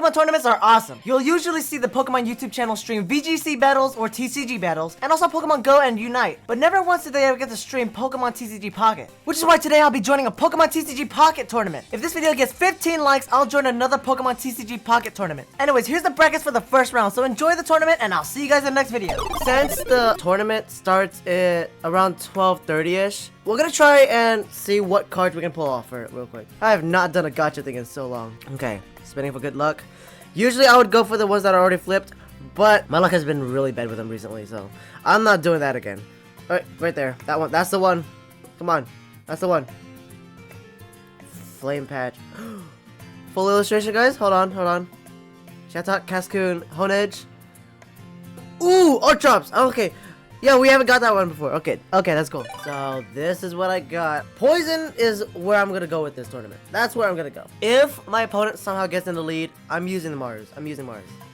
Pokemon tournaments are awesome. You'll usually see the Pokemon YouTube channel stream VGC battles or TCG battles, and also Pokemon Go and Unite, but never once did they ever get to stream Pokemon TCG Pocket. Which is why today I'll be joining a Pokemon TCG Pocket tournament. If this video gets 15 likes, I'll join another Pokemon TCG Pocket tournament. Anyways, here's the brackets for the first round, so enjoy the tournament, and I'll see you guys in the next video. Since the tournament starts at around 12:30ish, we're gonna try and see what cards we can pull off for it real quick. I have not done a gacha thing in so long. Okay, spinning for good luck. Usually I would go for the ones that are already flipped, but my luck has been really bad with them recently, so I'm not doing that again. Alright, right there. That one. That's the one. Come on. That's the one. Flame patch. Full illustration, guys. Hold on. Chatot, Cascoon, Honedge. Ooh, Archops. Okay. Yeah, we haven't got that one before. Okay, that's cool. So this is what I got. Poison is where I'm gonna go with this tournament. That's where I'm gonna go. If my opponent somehow gets in the lead, I'm using Mars.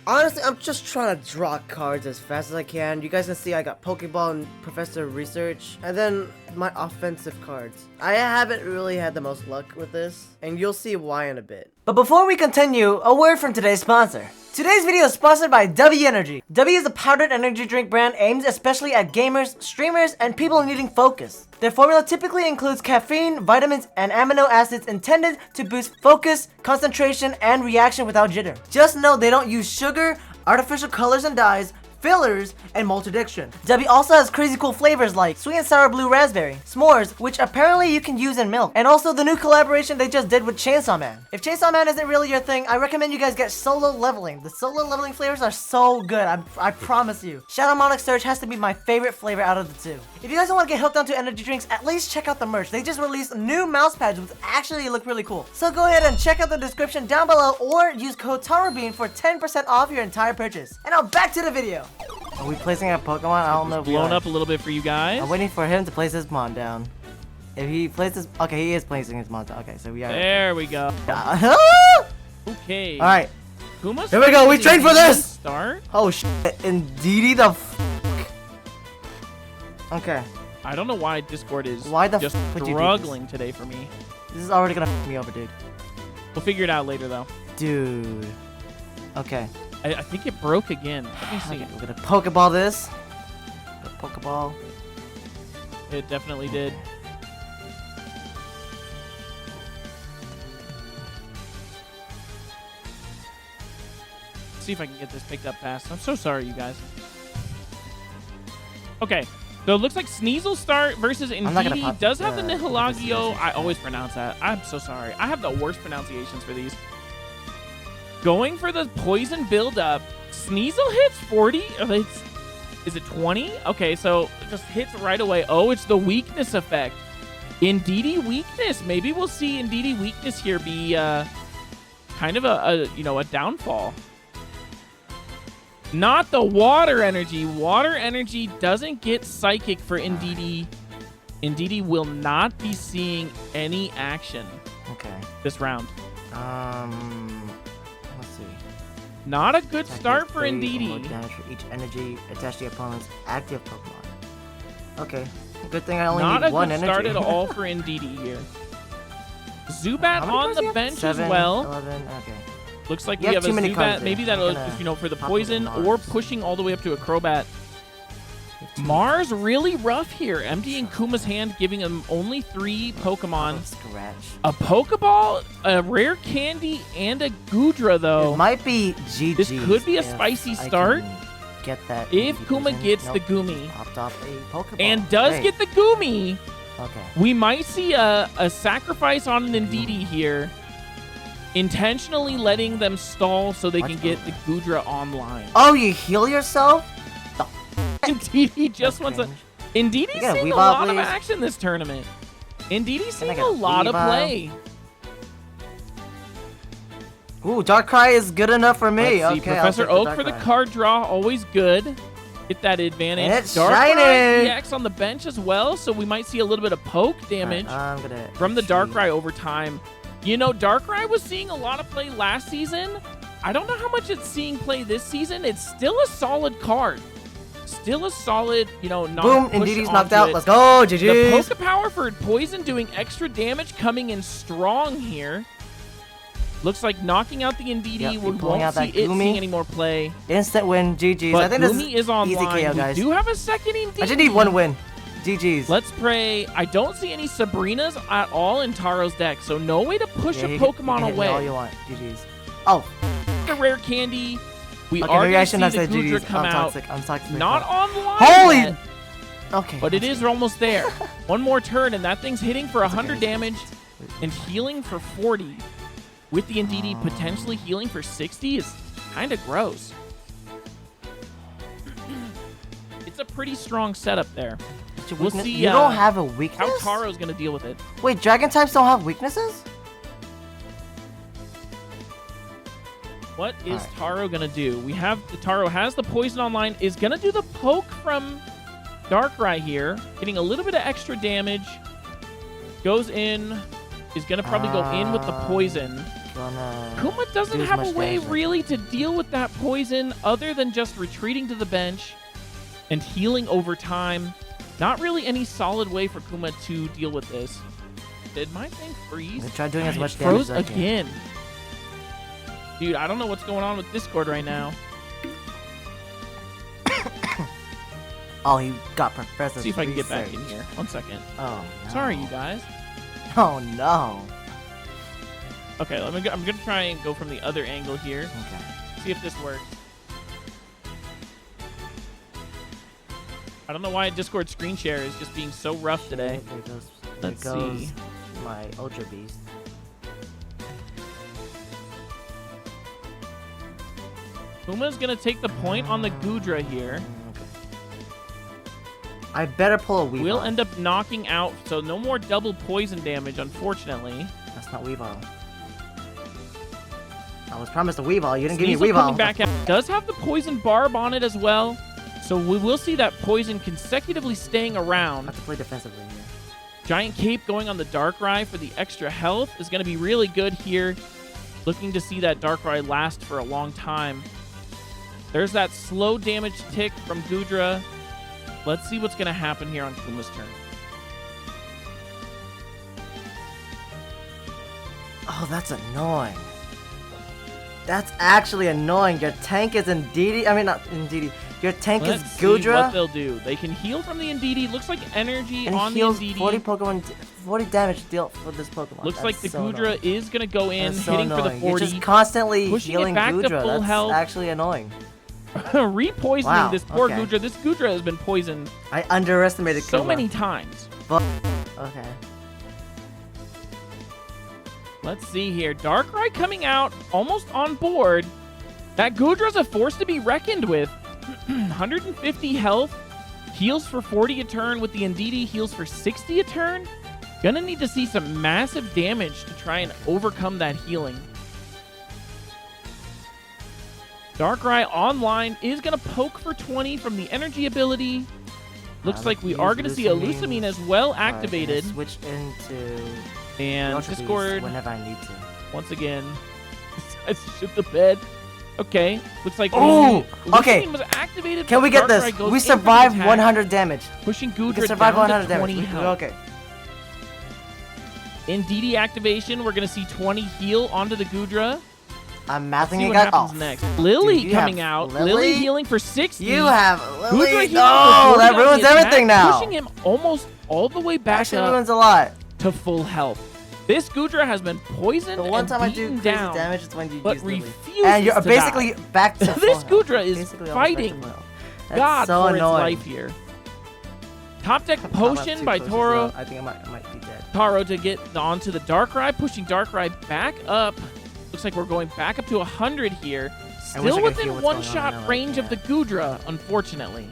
Honestly, I'm just trying to draw cards as fast as I can. You guys can see I got Pokeball and Professor Research, and then my offensive cards. I haven't really had the most luck with this, and you'll see why in a bit. But before we continue, a word from today's sponsor. Today's video is sponsored by W Energy. W is a powdered energy drink brand aimed especially at gamers, streamers, and people needing focus. Their formula typically includes caffeine, vitamins, and amino acids intended to boost focus, concentration, and reaction without jitter. Just know they don't use sugar, artificial colors and dyes, fillers, and maltodextrin. W also has crazy cool flavors like sweet and sour blue raspberry, s'mores, which apparently you can use in milk, and also the new collaboration they just did with Chainsaw Man. If Chainsaw Man isn't really your thing, I recommend you guys get Solo Leveling. The Solo Leveling flavors are so good, I promise you. Shadow Monarch Surge has to be my favorite flavor out of the two. If you guys don't want to get hooked onto energy drinks, at least check out the merch. They just released new mouse pads which actually look really cool. So go ahead and check out the description down below or use code TaroBean for 10% off your entire purchase. And now back to the video. Are we placing a Pokemon? I don't know. Blown up a little bit for you guys. I'm waiting for him to place his Mon down. If he places, okay, he is placing his Mon down. Okay, so we are. There we go. Okay. All right. Kuma's here we go. We trained for this. Start. Oh shit! Indeedy the. Okay. I don't know why Discord is just struggling today for me. This is already gonna f me over, dude. We'll figure it out later, though. Dude. Okay. I think it broke again. Let me see. Okay, we're gonna Pokeball this. Pokeball. It definitely did. Let's see if I can get this picked up fast. I'm so sorry, you guys. Okay. So it looks like Sneasel start versus Indeedee does have the 𝕊𝕆𝕃𝕃𝕆𝕎. I always pronounce that. I'm so sorry. I have the worst pronunciations for these. Going for the poison build-up. Sneasel hits 40? Is it 20? Okay, so it just hits right away. Oh, it's the weakness effect. Indeedee weakness. Maybe we'll see Indeedee weakness here be kind of a downfall. Not the water energy. Water energy doesn't get psychic for Indeedee. Indeedee will not be seeing any action. Okay. This round. Let's see. Not a good start for Indeedee. Damage for each energy attached to your opponent's active Pokemon. Okay. Good thing I only need one energy. Not a good start at all for Indeedee here. Zubat on the bench 7, as well. 11, okay. Looks like we have a Zubat. Maybe that'll, for the poison or pushing all the way up to a Crobat. Mars really rough here. Emptying Kuma's hand, giving him only 3 Pokemon. A Pokeball, a rare candy, and a Goodra, though. It might be GG. This could be a spicy start. Get that if Kuma gets the Goomy. Popped off a Pokeball. And does get the Goomy. Okay. We might see a sacrifice on an Indeedee here. Intentionally letting them stall so they can get the Goodra online. Oh, you heal yourself? Indeedee just wants a... Indeedee's seeing a lot of action this tournament. Indeedee's seeing a lot of play. Ooh, Darkrai is good enough for me. Let's see, okay, Professor Oak for the card draw, always good. Get that advantage. And it's Darkrai EX on the bench as well, so we might see a little bit of poke damage from the Darkrai over time. You know, Darkrai was seeing a lot of play last season. I don't know how much it's seeing play this season. It's still a solid card. Still a solid, not boom, Indeedee's knocked out. Let's go, GG. The Poke Power for Poison doing extra damage coming in strong here. Looks like knocking out the Indeedee. Yep, We pulling won't out see that it Goomy. seeing any more play. Instant win, GG's. But I think this Goomy is online. easy KO, guys. We do have a second Indeedee. I just need one win. GG's. Let's pray. I don't see any Sabrinas at all in Taro's deck, so no way to push a Pokemon away. All you want. GG's. Oh. A rare candy. We Okay, are maybe I going to see shouldn't the have said Goodra GG's. come I'm out. toxic. I'm toxic. Not online Holy. yet, Okay. but it is almost there. One more turn, and that thing's hitting for 100 damage and healing for 40. With the Indeedee potentially healing for 60 is kind of gross. It's a pretty strong setup there. We'll see. You don't have a weakness? How Taro's going to deal with it. Wait, dragon types don't have weaknesses? What is Taro going to do? We have Taro has the poison online, is going to do the poke from Darkrai here, getting a little bit of extra damage. Goes in, is going to probably go in with the poison. Kuma doesn't have a way really to deal with that poison other than just retreating to the bench and healing over time. Not really any solid way for Kuma to deal with this. Did my thing freeze? Try doing as much Froze damage as I can. again. Dude, I don't know what's going on with Discord right now. Oh, he got Professor. Let's see if I can get back in here. 1 second. Oh, no. Sorry, you guys. Oh, no. Okay, I'm gonna try and go from the other angle here. Okay. See if this works. I don't know why Discord screen share is just being so rough today. Let's see. My Ultra Beast. Puma's gonna take the point on the Goodra here. I better pull a Weavile. We'll end up knocking out, so no more double poison damage, unfortunately. That's not Weavile. I was promised a Weavile. You didn't give me Sneasel Weavile. coming back out. Does have the poison barb on it as well, so we will see that poison consecutively staying around. I have to play defensively here. Giant Cape going on the Darkrai for the extra health is going to be really good here. Looking to see that Darkrai last for a long time. There's that slow damage tick from Goodra. Let's see what's going to happen here on Kuma's turn. Oh, that's annoying. That's actually annoying. Your tank is Indeedee. I mean, not Indeedee. Your tank Let's is see Goodra. what they'll do. They can heal from the Indeedee. Looks like energy And on the heals Indeedee. 40 Pokemon, 40 damage deal for this Pokemon. Looks That's like the so Goodra annoying. is going to go in, That's so hitting for the annoying. 40. You're just constantly pushing it healing back to Goodra. full That's health. actually annoying. Repoisoning this poor okay. Goodra. This Goodra has been poisoned I underestimated so Kuma. many times. But, okay. Let's see here. Darkrai coming out, almost on board. That Goodra's a force to be reckoned with. 150 health. Heals for 40 a turn with the Indeedee. Heals for 60 a turn. Gonna need to see some massive damage to try and overcome that healing. Darkrai online is gonna poke for 20 from the energy ability. Looks like we are gonna see a Lusamine as well activated. Switch into And Ultra Beast Discord, whenever I need to. once again, decides to shit the bed. Okay, looks like Oh, okay. Lusamine was activated. Can we but get this? Darkrai goes We in for the survived attack, 100 damage. pushing We Goodra can survive down 100 to damage. 20 We- health. okay. Indeedee activation, we're gonna see 20 heal onto the Goodra. I'm Let's mathing see it, what guys. happens Oh, next. Lily you coming have out. Lily? Lily healing for 60. you have Goodra Lily. healing No, for 40 that on the ruins attack, everything now. Pushing him almost all the way back Actually up ruins a lot. to full health. This Goodra has been poisoned The one and time I do beaten crazy down, damage is when you but use Lily. refuses And you're to basically die. back to This full health. Goodra is Basically almost back to fighting full health. That's God so for annoying. its life here. Top deck I'm up potion two by pushes, Toro. though. I think I might be dead. Taro to get onto the Darkrai, pushing Darkrai back up. Looks like we're going back up to 100 here. I wish I Still could within hear what's going on one-shot now, like, range of the yeah. Goodra, unfortunately.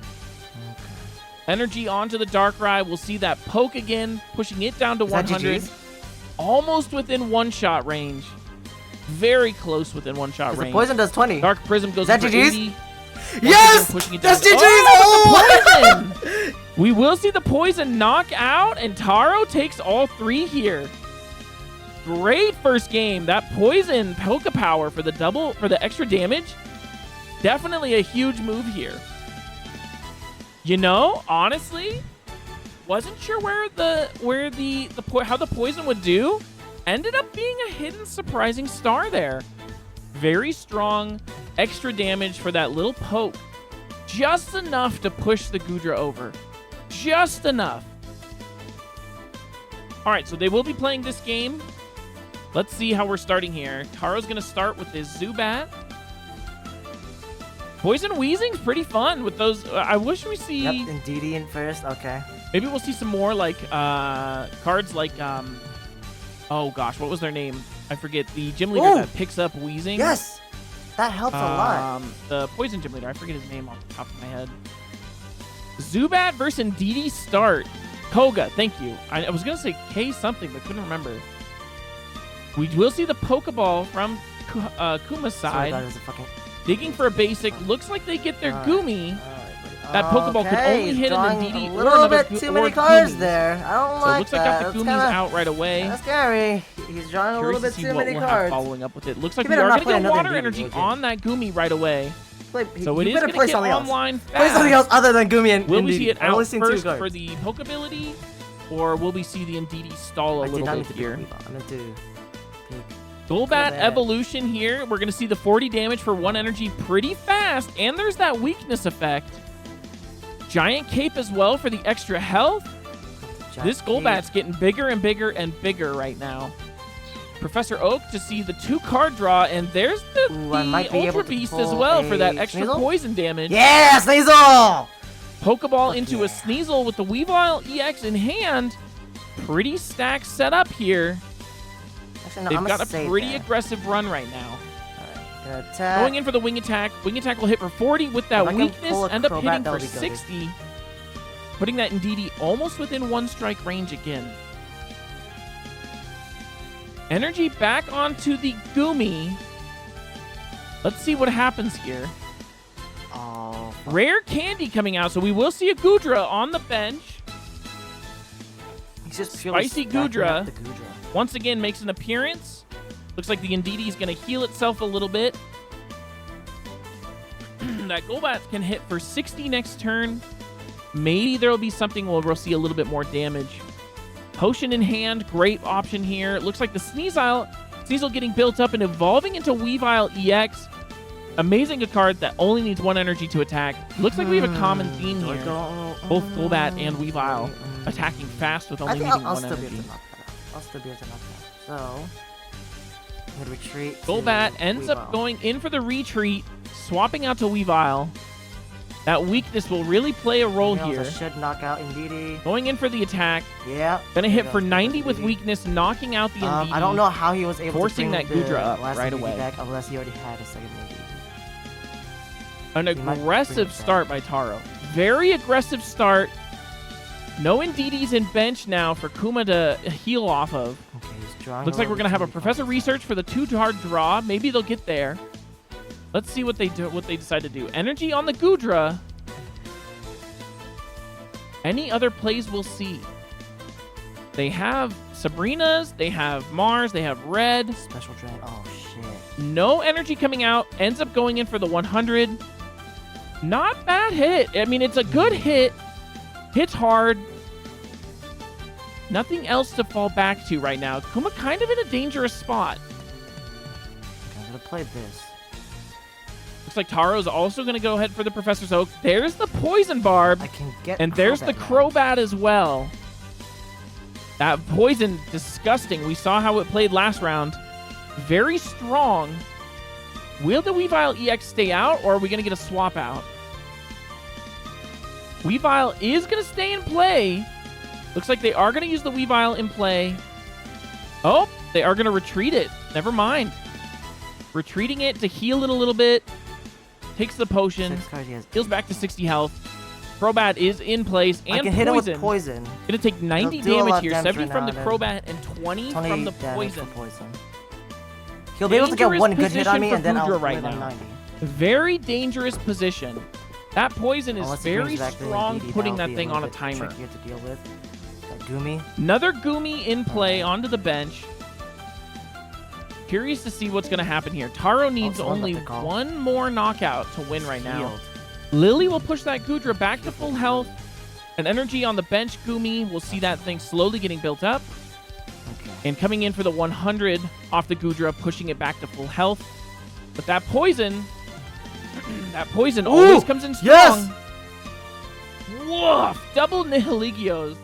Energy onto the Darkrai. We'll see that poke again, pushing it down to Is that 100. GG's? Almost within one-shot range. Very close within one-shot 'Cause the range. poison does 20. Dark Prism goes Is that in for GG's? 80. Once Yes! again, pushing it That's down to- GG's! Oh, the poison! We will see the poison knock out, and Taro takes all three here. Great first game. That poison Poke Power for the extra damage. Definitely a huge move here. You know, honestly, wasn't sure how the poison would do. ended up being a hidden surprising star there. Very strong, extra damage for that little poke. Just enough to push the 𝕽𝕇ra over. Just enough. All right, so they will be playing this game. Let's see how we're starting here. Taro's going to start with this Zubat. Poison Weezing's pretty fun with those. I wish we see... Yep, Indeedee in first. Okay. Maybe we'll see some more like cards like... oh, gosh, what was their name? I forget. The gym leader that picks up Weezing. Yes! That helps a lot. The poison gym leader. I forget his name off the top of my head. Zubat versus Indeedee start. Koga, thank you. I was going to say K something, but couldn't remember. We will see the Pokeball from Kuma's side. Sorry, that fucking... Digging for a basic. Looks like they get their Goomy. That Pokeball could only hit an Indeedee. A little bit too many cards there. I don't so like it looks like that. got the Goomies out right away. That's scary. He's drawing a little bit too many cards. Following up with it. Looks like we are going to get water energy on that Goomy right away. So it is going to get online fast. Play something else other than Goomy and Will we see it out first for the Poke ability? Or will we see the Indeedee stall a little bit here? I meant to Golbat evolution here. We're going to see the 40 damage for 1 energy pretty fast. And there's that weakness effect. Giant Cape as well for the extra health. This Golbat's getting bigger and bigger and bigger right now. Professor Oak to see the 2-card draw. And there's the Ultra Beast as well for that extra poison damage. Yeah, Sneasel! Pokeball into a Sneasel with the Weavile EX in hand. Pretty stacked setup here. Actually, no, they've got a pretty aggressive run right now. Attack. Going in for the Wing Attack. Wing Attack will hit for 40 with that weakness. End up hitting for 60. Putting that Indeedee almost within 1 strike range again. Energy back onto the Goomy. Let's see what happens here. Oh, Rare Candy coming out, so we will see a 𝕽𝕇ra on the bench. He's just Spicy 𝕽𝕇ra once again makes an appearance. Looks like the Indeedee is going to heal itself a little bit. That Golbat can hit for 60 next turn. Maybe there will be something where we'll see a little bit more damage. Potion in hand, great option here. Looks like the Sneasel getting built up and evolving into Weavile EX. Amazing a card that only needs 1 energy to attack. Looks like we have a common theme here. Both Golbat and Weavile attacking fast with only needing 1 energy. I'll still be able to knock that out. So, I'm gonna retreat. Golbat ends up going in for the retreat, swapping out to Weavile. That weakness will really play a role here. Should knock out Indeedee. Going in for the attack. Yeah. Gonna hit for 90 with weakness, knocking out the Indeedee. I don't know how he was able forcing to that 𝕽𝕇ra up right away. Back, unless he already had a second Indeedee. An aggressive start by Taro. Very aggressive start. No Indeedees in bench now for Kuma to heal off of. Okay, he's drawing. Looks like we're gonna have a Professor Research for the 2-card draw. Maybe they'll get there. Let's see what they do. What they decide to do. Energy on the 𝕽𝕇ra. Any other plays we'll see. They have Sabrina's. They have Mars. They have Red. Special Dread. Oh shit. No energy coming out. Ends up going in for the 100. Not bad hit. I mean, it's a good hit. Hits hard. Nothing else to fall back to right now. Kuma kind of in a dangerous spot. I'm gonna play this. Looks like Taro's also going to go ahead for the Professor's Oak. There's the Poison Barb. I can get and there's the Crobat as well. That poison, disgusting. We saw how it played last round. Very strong. Will the Weavile EX stay out, or are we going to get a swap out? Weavile is going to stay in play. Looks like they are going to use the Weavile in play. Oh, they are going to retreat it. Never mind. Retreating it to heal it a little bit. Takes the potion. Heals back to 60 health. Crobat is in place. And I can hit him with poison. Gonna take 90 damage here. 70 from the Crobat and 20 from the poison. He'll be able to get 1 good hit on me and then I'll right now. 90. Very dangerous position. That poison is very strong, putting that thing on a timer. To deal with. Goomy. Another Goomy in play onto the bench. Curious to see what's going to happen here. Taro needs only 1 more knockout to win right now. Lily will push that 𝕽𝕇ra back to full health. And energy on the bench, Goomy. We'll see that thing slowly getting built up. Okay. And coming in for the 100 off the Ghidorah, pushing it back to full health. But that poison always comes in strong. Yes! Woof! Double Nihiligios.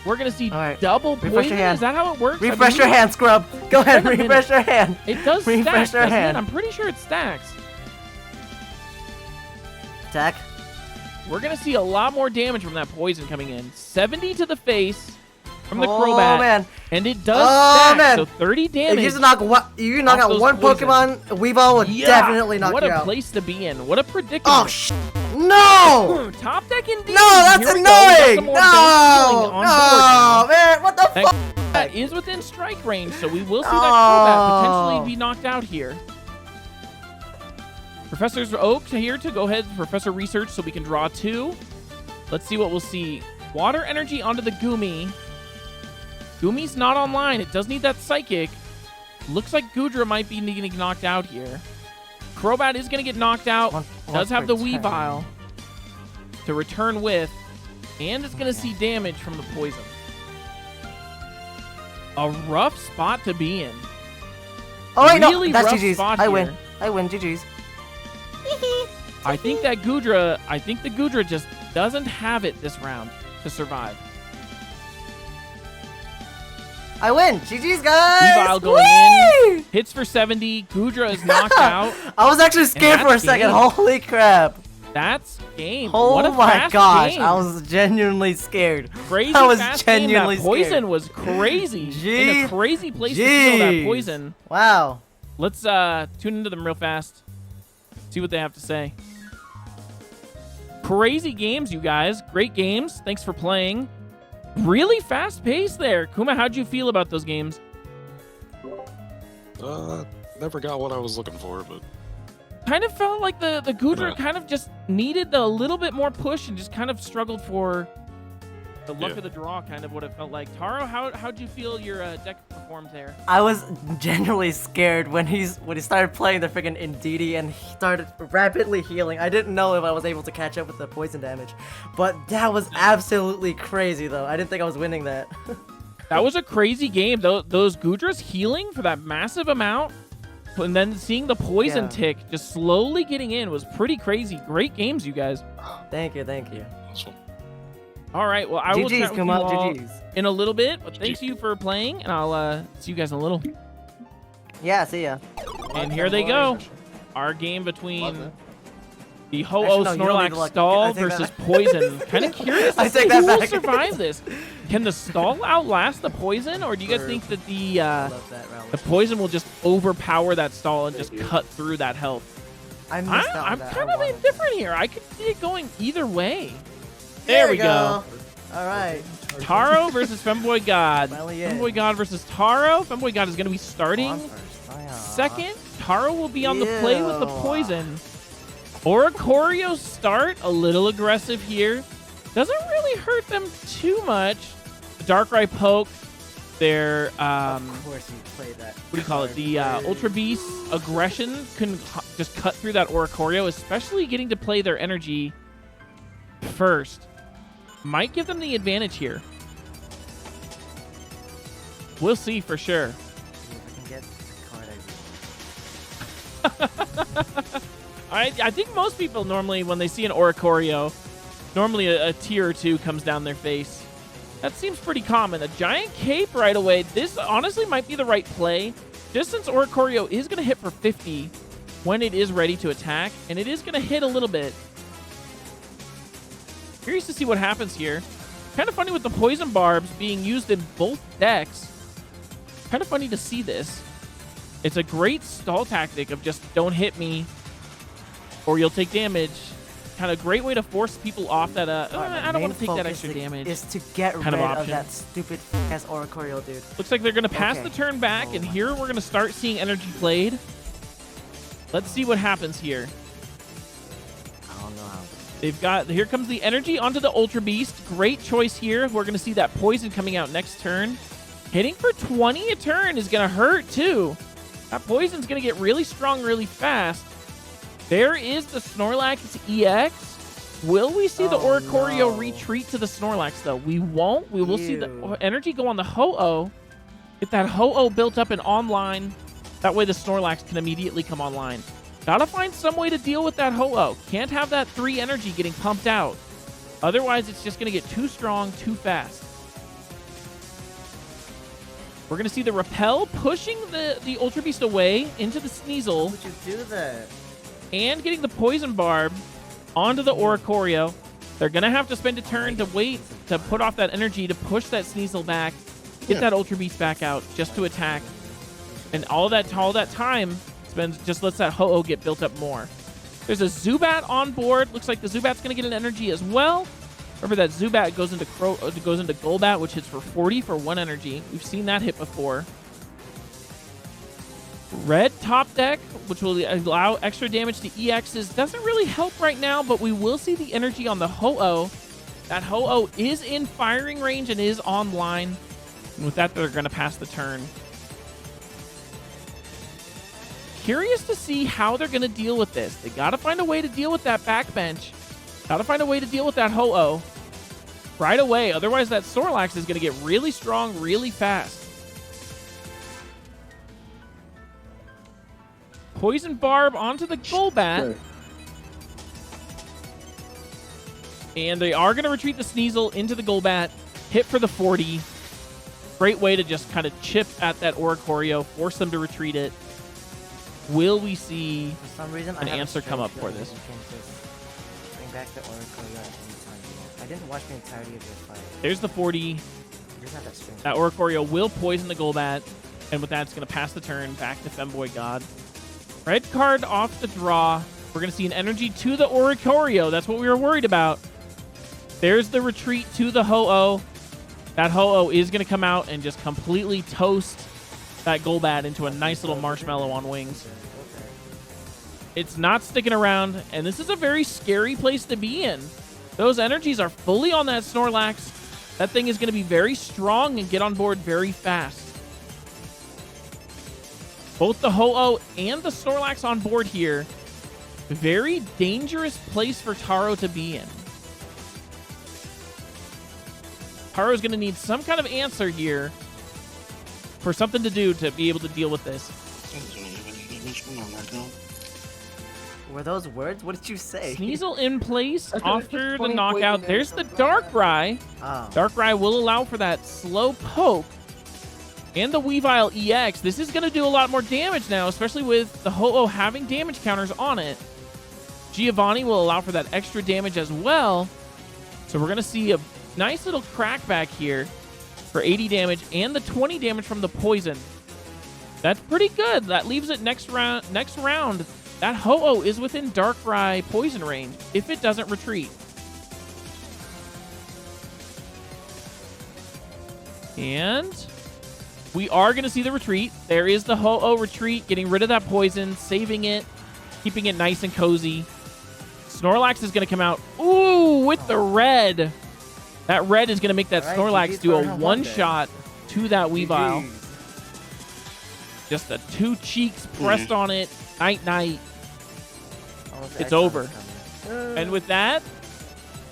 We're going to see double Refresh poison. your hand. Is that how it works? Refresh your hand, Scrub. Go ahead, refresh your hand. It does Refresh stack, your hand. doesn't it? I'm pretty sure it stacks. Attack. We're going to see a lot more damage from that poison coming in. 70 to the face from the Oh, Crobat. man. And it does stack, man. so 30 damage. If you knock out one poison. Pokemon, Weavile would definitely knock what you a out. place to be in. What a predicament. Oh, no! Top deck indeed. No, that's Here we go. We got some annoying! more base healing No! on board now. No, man, what the fuck? That is within strike range, so we will see that Crobat potentially be knocked out here. Professor Oak here to go ahead, Professor Research, so we can draw 2. Let's see what we'll see. Water energy onto the Goomy. Goomy's not online. It does need that Psychic. Looks like Ghidorah might be getting knocked out here. Crobat is going to get knocked out. Does have the Weavile to return with. And it's going to see damage from the poison. A rough spot to be in. Oh, wait, Really no, that's rough GG's. spot I here. win. I win, GG's. I think that Ghidorah, the Ghidorah just doesn't have it this round to survive. I win. GG's, guys. Weavile going in. Hits for 70. Ghidorah is knocked out. I was actually scared for a second. game. Holy crap. That's game. Oh what a my fast gosh. game. I was genuinely scared. Crazy I was fast genuinely game. That poison scared. was crazy. In Jeez. a crazy place to feel that Jeez. poison. Wow. Let's tune into them real fast. See what they have to say. Crazy games, you guys. Great games. Thanks for playing. Really fast pace there. Kuma, how'd you feel about those games? Never got what I was looking for, but Kind of felt like the Ghidorah kind of just needed a little bit more push and just kind of struggled for the luck of the draw, kind of what it felt like. Taro, how'd you feel your deck performed there? I was genuinely scared when he started playing the freaking Indeedee and he started rapidly healing. I didn't know if I was able to catch up with the poison damage, but that was absolutely crazy though. I didn't think I was winning that. That was a crazy game. Those Ghidorahs healing for that massive amount, and then seeing the poison tick just slowly getting in was pretty crazy. Great games, you guys. Thank you, thank you. awesome. All right, well, I will GG's, chat with come you on, all GG's. in a little bit, but thanks to you for playing, and I'll see you guys in a little. Yeah, see ya. And here they go. Our game between the Ho-Oh Actually, no, you don't need to Snorlax look. stall I take that versus back. poison. Kind of curious to I see take who that will back. survive this. Can the stall outlast the poison, or do you guys think that the Love that, Ralph. the poison will just overpower that stall and just cut through that health? I missed out on I'm that. kind I of wanted indifferent here. I could see it going either way. There There we go. All right. Taro versus Femboy God. Well, yeah. Femboy God versus Taro. Femboy God is going to be starting On first. Oh, yeah. second. Taro will be on the play with the poison. Oricorio start a little aggressive here. Doesn't really hurt them too much. Darkrai poke. Their Of course you play that. what do you call it? The Ultra Beast aggression can just cut through that Oricorio, especially getting to play their energy first. Might give them the advantage here. We'll see for sure. See if I can get the card I think most people normally, when they see an Oricorio, normally a tear or two comes down their face. That seems pretty common. A giant cape right away. This honestly might be the right play, just since Oricorio is going to hit for 50 when it is ready to attack, and it is going to hit a little bit. Curious to see what happens here. Kind of funny with the poison barbs being used in both decks. Kind of funny to see this. It's a great stall tactic of just don't hit me or you'll take damage. Kind of great way to force people off that, I don't want to take that extra damage. Is to get kind rid of of that stupid ass Oricorio, dude. Looks like they're going to pass Okay. the turn back, Oh and my here we're going to start seeing energy played. Let's see what happens here. I don't know how. They've got, here comes the energy onto the Ultra Beast. Great choice here. We're going to see that poison coming out next turn. Hitting for 20 a turn is going to hurt too. That poison's going to get really strong really fast. There is the Snorlax EX. Will we see the Oricorio retreat to the Snorlax though? We won't. We will see the energy go on the Ho-Oh. Get that Ho-Oh built up and online. That way the Snorlax can immediately come online. Gotta find some way to deal with that Ho-Oh. Can't have that 3 energy getting pumped out. Otherwise, it's just gonna get too strong, too fast. We're gonna see the Repel pushing the Ultra Beast away into the Sneasel. How would you do that? And getting the Poison Barb onto the Oricorio. They're gonna have to spend a turn to wait to put off that energy to push that Sneasel back, get that Ultra Beast back out just to attack. And all that time just lets that Ho-Oh get built up more. There's a Zubat on board. Looks like the Zubat's gonna get an energy as well. Remember that Zubat goes into Golbat, which hits for 40 for 1 energy. We've seen that hit before. Red top deck, which will allow extra damage to EXs, doesn't really help right now, but we will see the energy on the Ho-Oh. That Ho-Oh is in firing range and is online. And with that, they're going to pass the turn. Curious to see how they're going to deal with this. They got to find a way to deal with that backbench. Got to find a way to deal with that Ho-Oh right away. Otherwise, that Snorlax is going to get really strong really fast. Poison Barb onto the Golbat. And they are going to retreat the Sneasel into the Golbat. Hit for the 40. Great way to just kind of chip at that Oricorio, force them to retreat it. Will we see For some reason, an I have a answer come up strange for this? feeling you can just bring back the Oricorio at any time you want. I didn't watch the entirety of your fight. There's the 40. You just have that strange. That Oricorio will poison the Golbat. And with that, it's going to pass the turn back to Femboy God. Red card off the draw. We're going to see an energy to the Oricorio. That's what we were worried about. There's the retreat to the Ho-Oh. That Ho-Oh is going to come out and just completely toast that Golbat into a nice little marshmallow on wings. It's not sticking around, and this is a very scary place to be in. Those energies are fully on that Snorlax. That thing is going to be very strong and get on board very fast. Both the Ho-Oh and the Snorlax on board here. Very dangerous place for Taro to be in. Taro's going to need some kind of answer here for something to do to be able to deal with this. Were those words? What did you say? Sneasel in place after the knockout. There's the Darkrai. Oh. Darkrai will allow for that slow poke. And the Weavile EX. This is going to do a lot more damage now, especially with the Ho-Oh having damage counters on it. Giovanni will allow for that extra damage as well. So we're going to see a nice little crackback here for 80 damage and the 20 damage from the poison. That's pretty good. That leaves it next round. That Ho-Oh is within Darkrai poison range if it doesn't retreat. And we are going to see the retreat. There is the Ho-Oh retreat, getting rid of that poison, saving it, keeping it nice and cozy. Snorlax is going to come out. Ooh, with the red. That red is going to make that Snorlax do a one-shot to that Weavile. Just the 2 cheeks pressed on it. Night-night. It's over. And with that,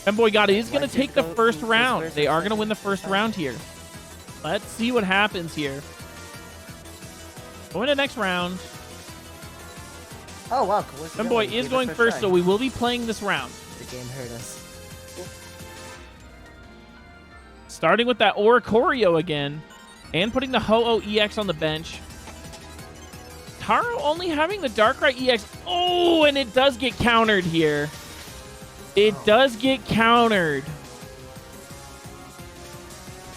Femboy God is going to take the first round. They are going to win the first round here. Let's see what happens here. Going to next round. Oh, wow. Femboy is going first, so we will be playing this round. The game hurt us. Starting with that Oricorio again, and putting the Ho-Oh EX on the bench. Taro only having the Darkrai EX. Oh, and it does get countered here. It does get countered.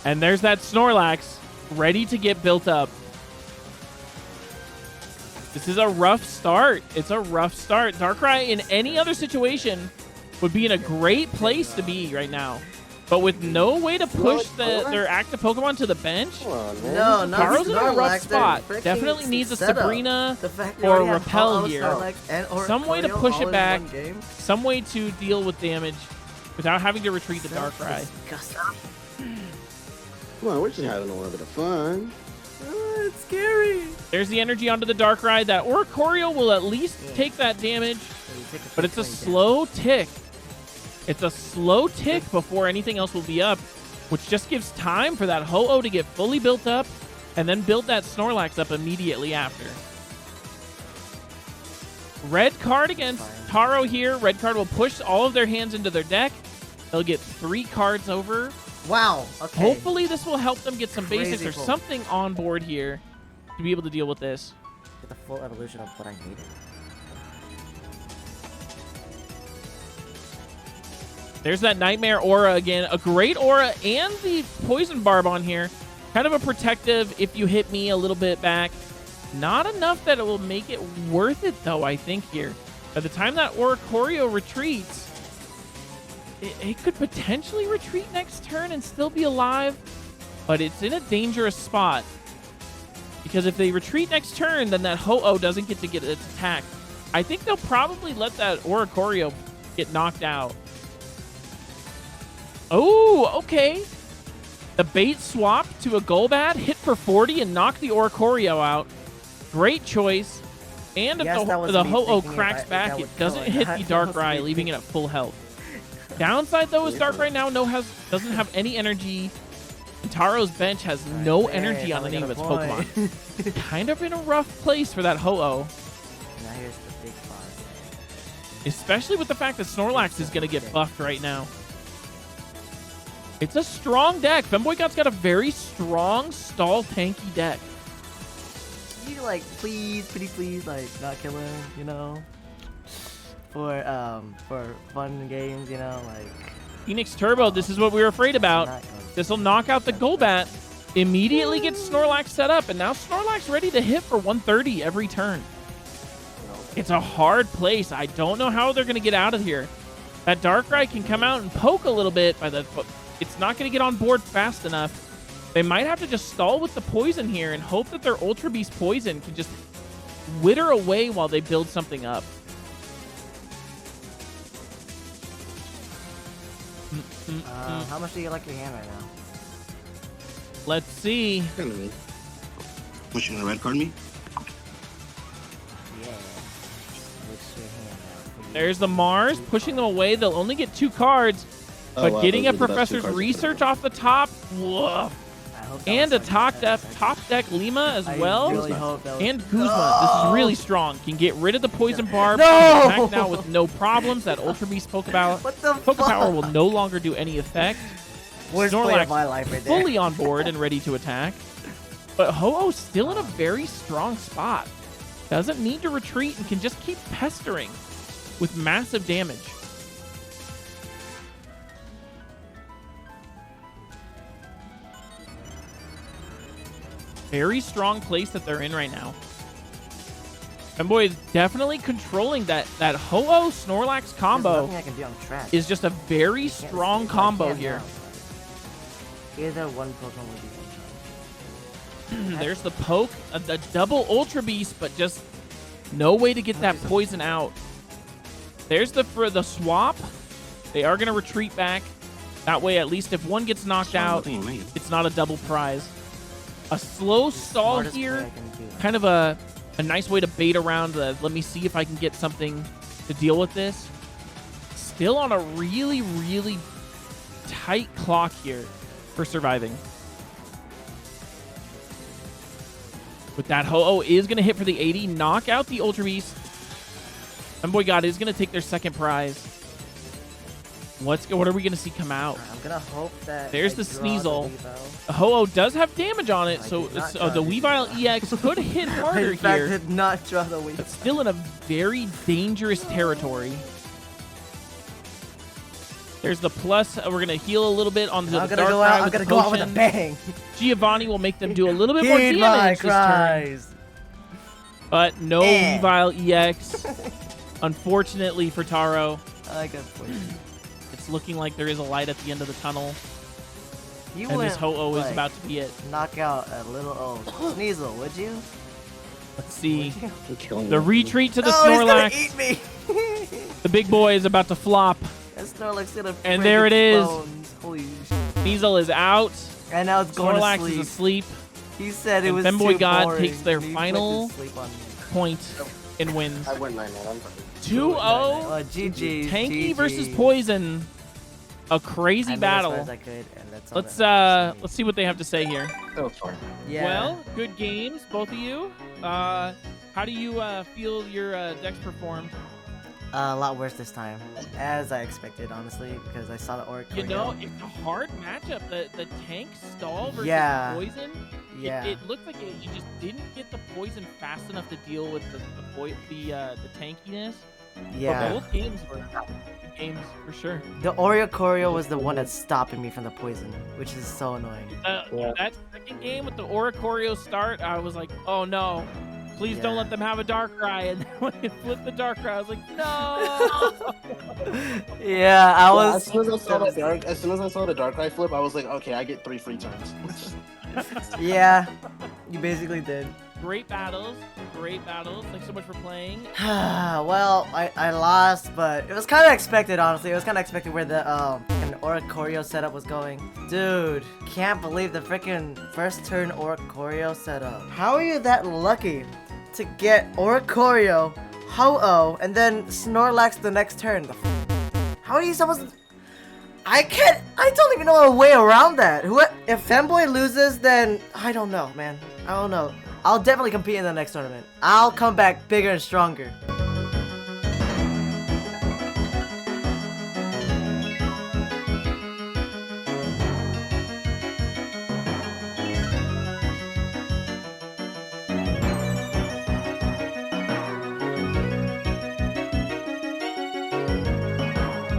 And there's that Snorlax ready to get built up. This is a rough start. It's a rough start. Darkrai in any other situation would be in a great place to be right now. But with no way to push their active Pokemon to the bench, No, not Taro's in a rough Snorlax. spot. They're freaking Definitely needs a setup. Sabrina The fact they or already have Repel Ho-Oh, here. Snorlax, and Some way to Oricorio push all it in back. one game. Some way to deal with damage without having to retreat the Darkrai. Disgusting. Come on, we're just having a little bit of fun. It's scary. There's the energy onto the Darkrai. That Oricorio will at least take that damage, but it's a slow tick. It's a slow tick before anything else will be up, which just gives time for that Ho-Oh to get fully built up and then build that Snorlax up immediately after. Red card against Taro here. Red card will push all of their hands into their deck. They'll get 3 cards over. Wow. Okay. Hopefully this will help them get some basics or pull. something on board here to be able to deal with this. Get the full evolution of what I needed. There's that Nightmare Aura again. A great aura and the Poison Barb on here. Kind of a protective if you hit me a little bit back. Not enough that it will make it worth it, though, I think, here. By the time that Oricorio retreats, it could potentially retreat next turn and still be alive, but it's in a dangerous spot. Because if they retreat next turn, then that Ho-Oh doesn't get to get its attack. I think they'll probably let that Oricorio get knocked out. Oh, okay. The bait swap to a Golbat, hit for 40 and knock the Oricorio out. Great choice. And if Yes, the Ho-Oh cracks back, it doesn't hit the Darkrai, leaving it at full health. Downside, though, is Darkrai now doesn't have any energy. And Taro's bench has no energy on any of its Pokemon. Kind of in a rough place for that Ho-Oh. Now here's the big part. Especially with the fact that Snorlax is going to get buffed right now. It's a strong deck. Femboy got a very strong stall tanky deck. You like, please, pretty please, like, not kill him, you know? For fun games, you know, like... Phoenix Turbo, this is what we were afraid about. This will knock out the Golbat. Immediately gets Snorlax set up, and now Snorlax ready to hit for 130 every turn. It's a hard place. I don't know how they're going to get out of here. That Darkrai can come out and poke a little bit, but it's not going to get on board fast enough. They might have to just stall with the poison here and hope that their Ultra Beast poison can just wither away while they build something up. How much do you like your hand right now? Let's see. Kind of me. What, you gonna red card me? Yeah. What's your hand now? There's the Mars pushing them away. They'll only get 2 cards, but wow, getting a those are the best 2 Professor's cards Research off the top. Woof. And a top deck Lima as well. Really hope that was... And Guzma. This is really strong. Can get rid of the Poison Barb. No! Can attack now with no problems. That Ultra Beast Pokepower, What the Pokepower will no longer do any effect. Worst play of Snorlax my life right there. fully on board and ready to attack. But Ho-Oh's still in a very strong spot. Doesn't need to retreat and can just keep pestering with massive damage. Very strong place that they're in right now. Femboy is definitely controlling that Ho-Oh Snorlax combo. I can do on track. Is just a very strong combo here. Either one Pokemon will be one. There's the poke, the double Ultra Beast, but just no way to get that poison out. There's for the swap. They are going to retreat back. That way, at least if one gets knocked out, it's not a double prize. A slow stall here, kind of a nice way to bait around. Let me see if I can get something to deal with this. Still on a really, really tight clock here for surviving. With that, Ho-Oh is going to hit for the 80, knock out the Ultra Beast. Femboy God is going to take their second prize. What are we going to see come out? I'm going to hope that... There's the Sneasel. Ho-Oh does have damage on it, so the Weavile EX could hit harder in fact, here. did not draw the Weavile. But still in a very dangerous territory. There's the plus. We're going to heal a little bit on the Darkrai. I'm going to go out with a bang. Giovanni will make them do a little bit more damage this turn. But no Weavile EX, unfortunately for Taro. I got poison. It's looking like there is a light at the end of the tunnel. You and this Ho-Oh is about to be it. Knock out a little Sneasel, would you? Let's see. The retreat to the Snorlax. He's gonna eat me. The big boy is about to flop. And there it is. Holy Sneasel is out. And now it's going Snorlax to sleep. is asleep. He said it was Femboy too God boring. takes their He final went to sleep on me. point and wins. I win 9-0. 2-0. GG. Tanky GG. versus Poison. a crazy I moved as battle. far as I could, and that's all that matters to me. Let's see what they have to say here. That was fun. Yeah. Well, good games, both of you. How do you feel your decks performed? A lot worse this time, as I expected, honestly, because I saw the Oracle. You know, it's a hard matchup. The tank stall versus Yeah. poison. Yeah. It looked like you just didn't get the poison fast enough to deal with the tankiness. Yeah. But both games were good games for sure. The Oreo Choreo was the one that's stopping me from the poison, which is so annoying. That second game with the Oricorio start, I was like, oh no. Please don't let them have a Darkrai. And then when it flipped the Darkrai, I was like, no. Yeah, I was. As soon as I saw the Darkrai flip, I was like, okay, I get 3 free turns. Yeah, you basically did. Great battles. Thanks so much for playing. Well, I lost, but it was kind of expected, honestly. It was kind of expected where the Oricorio setup was going. Dude, can't believe the freaking first turn Oricorio setup. How are you that lucky to get Oricorio, Ho-Oh, and then Snorlax the next turn? How are you supposed to... I don't even know a way around that. If Femboy loses, then I don't know, man. I don't know. I'll definitely compete in the next tournament. I'll come back bigger and stronger.